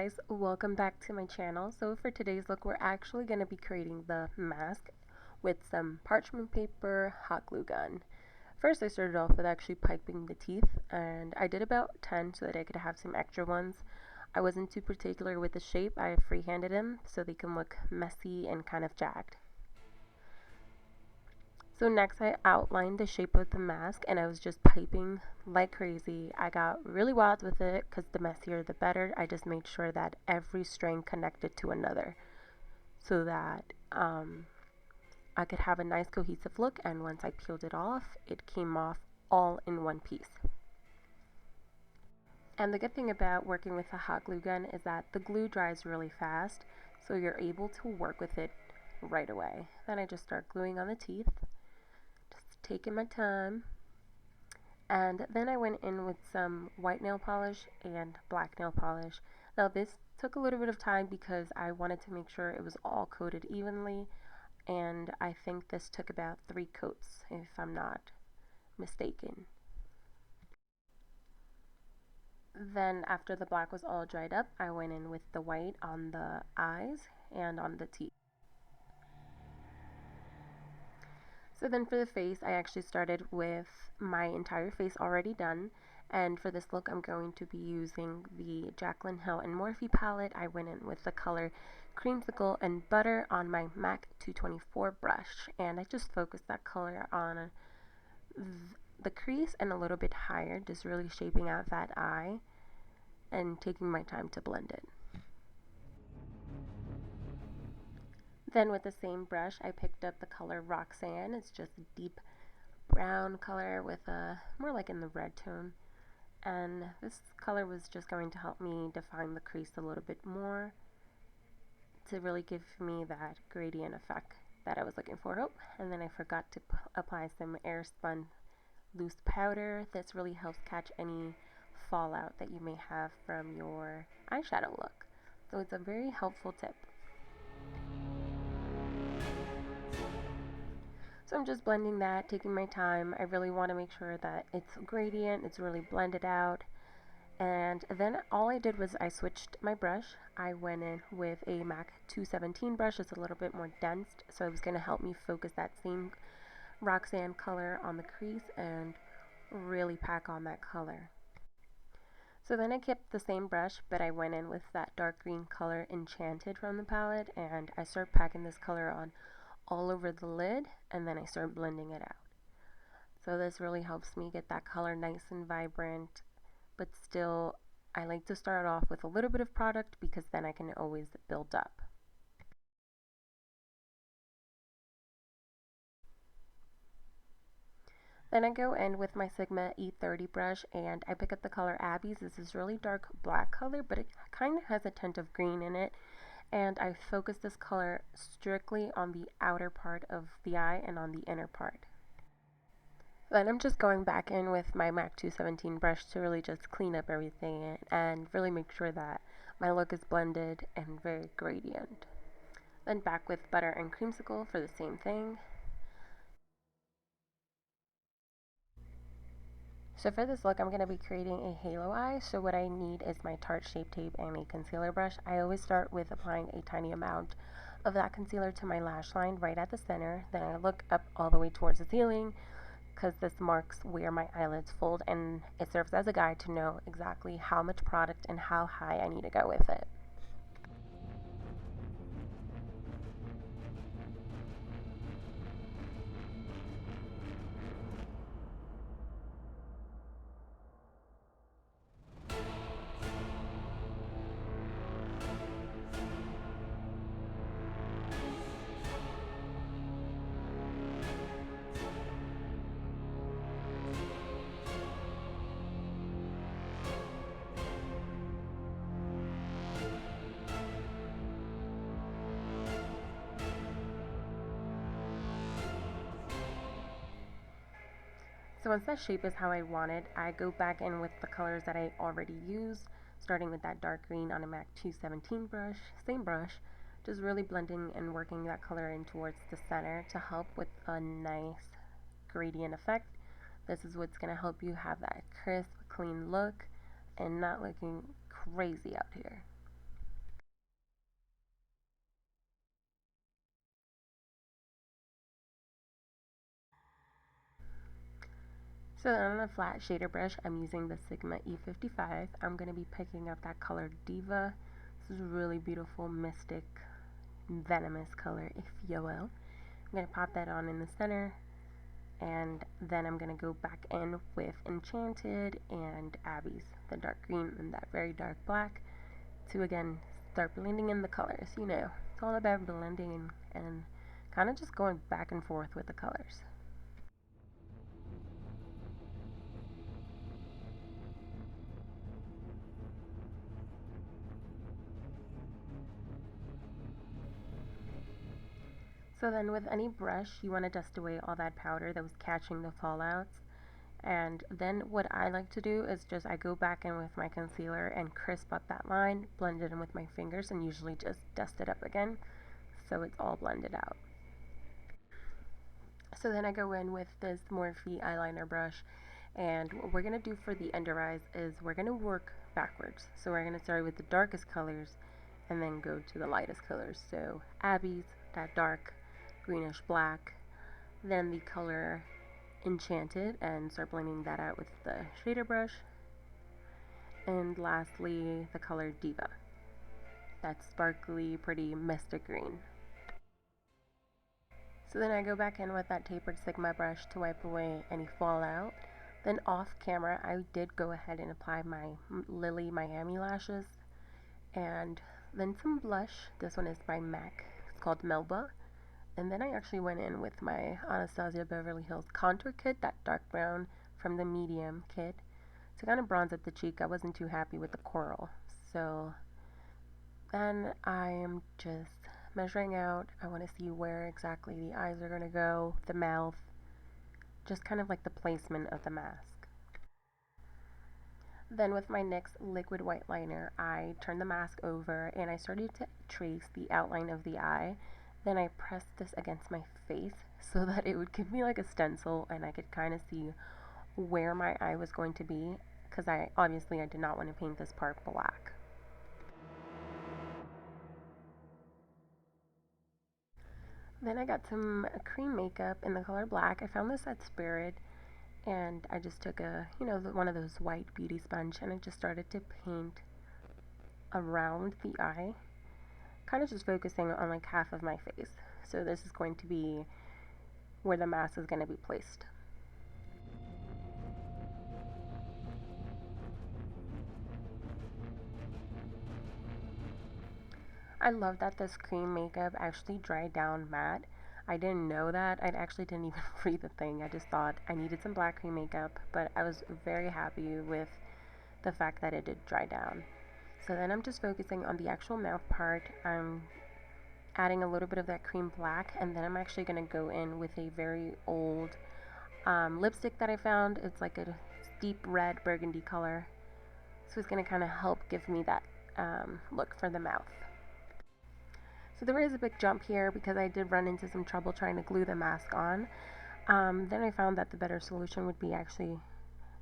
guys, welcome back to my channel. So for today's look, we're actually going to be creating the mask with some parchment paper, hot glue gun. First I started off with actually piping the teeth, and I did about 10 so that I could have some extra ones. I wasn't too particular with the shape. I freehanded them so they can look messy and kind of jagged. So next I outlined the shape of the mask, and I was just piping like crazy. I got really wild with it because the messier the better. I just made sure that every string connected to another so that I could have a nice cohesive look, and once I peeled it off, it came off all in one piece. And the good thing about working with a hot glue gun is that the glue dries really fast, so you're able to work with it right away. Then I just start gluing on the teeth. Taking my time, and then I went in with some white nail polish and black nail polish. Now this took a little bit of time because I wanted to make sure it was all coated evenly, and I think this took about 3 coats if I'm not mistaken. Then after the black was all dried up, I went in with the white on the eyes and on the teeth. So then for the face, I actually started with my entire face already done, and for this look I'm going to be using the Jaclyn Hill and Morphe palette. I went in with the color Creamsicle and Butter on my MAC 224 brush, and I just focused that color on the crease and a little bit higher, just really shaping out that eye and taking my time to blend it. Then with the same brush, I picked up the color Roxanne. It's just a deep brown color with a more like in the red tone. And this color was just going to help me define the crease a little bit more to really give me that gradient effect that I was looking for. Oh, and then I forgot to apply some air-spun loose powder. This really helps catch any fallout that you may have from your eyeshadow look. So it's a very helpful tip. So I'm just blending that, taking my time. I really want to make sure that it's gradient, it's really blended out. And then all I did was I switched my brush. I went in with a MAC 217 brush. It's a little bit more dense, so it was going to help me focus that same Roxanne color on the crease and really pack on that color. So then I kept the same brush, but I went in with that dark green color Enchanted from the palette, and I started packing this color on all over the lid, and then I start blending it out. So this really helps me get that color nice and vibrant, but still I like to start off with a little bit of product because then I can always build up. Then I go in with my Sigma E30 brush, and I pick up the color Abby's. This is really dark black color, but it kind of has a tint of green in it. And I focus this color strictly on the outer part of the eye and on the inner part. Then I'm just going back in with my MAC 217 brush to really just clean up everything and really make sure that my look is blended and very gradient. Then back with Butter and Creamsicle for the same thing. So for this look, I'm going to be creating a halo eye. So what I need is my Tarte Shape Tape and a concealer brush. I always start with applying a tiny amount of that concealer to my lash line right at the center. Then I look up all the way towards the ceiling because this marks where my eyelids fold, and it serves as a guide to know exactly how much product and how high I need to go with it. So once that shape is how I want it, I go back in with the colors that I already used, starting with that dark green on a MAC 217 brush, same brush, just really blending and working that color in towards the center to help with a nice gradient effect. This is what's going to help you have that crisp, clean look and not looking crazy out here. So then on a flat shader brush, I'm using the Sigma E55. I'm going to be picking up that color Diva. This is a really beautiful, mystic, venomous color, if you will. I'm going to pop that on in the center, and then I'm going to go back in with Enchanted and Abby's, the dark green and that very dark black, to again start blending in the colors. You know, it's all about blending and kind of just going back and forth with the colors. So then with any brush, you want to dust away all that powder that was catching the fallouts. And then what I like to do is just I go back in with my concealer and crisp up that line, blend it in with my fingers, and usually just dust it up again so it's all blended out. So then I go in with this Morphe eyeliner brush, and what we're going to do for the under eyes is we're going to work backwards. So we're going to start with the darkest colors and then go to the lightest colors. So Abby's, that dark greenish black, then the color Enchanted, and start blending that out with the shader brush, and lastly the color Diva, that sparkly, pretty mystic green. So then I go back in with that tapered Sigma brush to wipe away any fallout. Then off camera, I did go ahead and apply my Lily Miami lashes, and then some blush. This one is by MAC. It's called Melba. And then I actually went in with my Anastasia Beverly Hills contour kit, that dark brown from the medium kit, to kind of bronze up the cheek. I wasn't too happy with the coral. So then I am just measuring out. I want to see where exactly the eyes are going to go, the mouth, just kind of like the placement of the mask. Then with my NYX liquid white liner, I turned the mask over and I started to trace the outline of the eye. Then I pressed this against my face so that it would give me like a stencil and I could kind of see where my eye was going to be, because I did not want to paint this part black. Then I got some cream makeup in the color black. I found this at Spirit, and I just took one of those white beauty sponge, and I just started to paint around the eye, kind of just focusing on like half of my face. So this is going to be where the mask is going to be placed. I love that this cream makeup actually dried down matte. I didn't know that. I actually didn't even read the thing. I just thought I needed some black cream makeup, but I was very happy with the fact that it did dry down. So then I'm just focusing on the actual mouth part. I'm adding a little bit of that cream black, and then I'm actually going to go in with a very old lipstick that I found. It's like a deep red burgundy color. So it's going to kind of help give me that look for the mouth. So there is a big jump here because I did run into some trouble trying to glue the mask on. Then I found that the better solution would be actually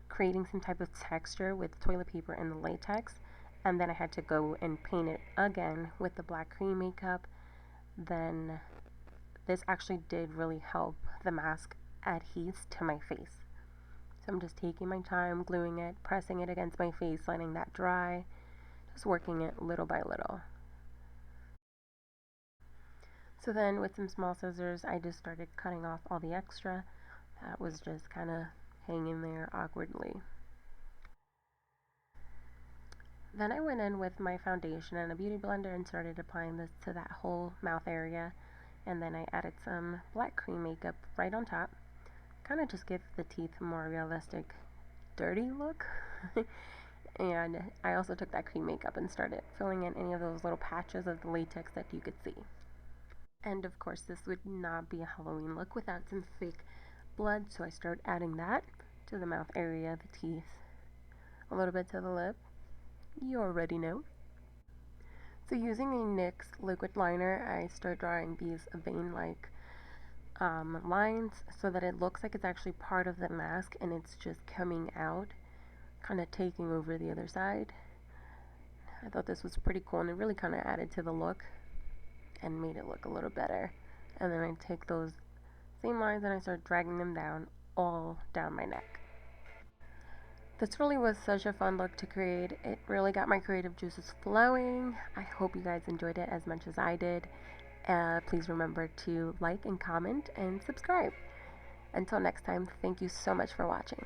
creating some type of texture with toilet paper and the latex. And then I had to go and paint it again with the black cream makeup. Then this actually did really help the mask adhere to my face. So I'm just taking my time, gluing it, pressing it against my face, letting that dry, just working it little by little. So then with some small scissors, I just started cutting off all the extra that was just kind of hanging there awkwardly. Then I went in with my foundation and a beauty blender and started applying this to that whole mouth area. And then I added some black cream makeup right on top. Kind of just give the teeth a more realistic, dirty look. And I also took that cream makeup and started filling in any of those little patches of the latex that you could see. And of course, this would not be a Halloween look without some fake blood, so I started adding that to the mouth area, the teeth, a little bit to the lip. You already know. So using a NYX liquid liner, I start drawing these vein-like lines so that it looks like it's actually part of the mask and it's just coming out, kind of taking over the other side. I thought this was pretty cool and it really kind of added to the look and made it look a little better. And then I take those same lines and I start dragging them down all down my neck. This really was such a fun look to create. It really got my creative juices flowing. I hope you guys enjoyed it as much as I did. Please remember to like and comment and subscribe. Until next time, thank you so much for watching.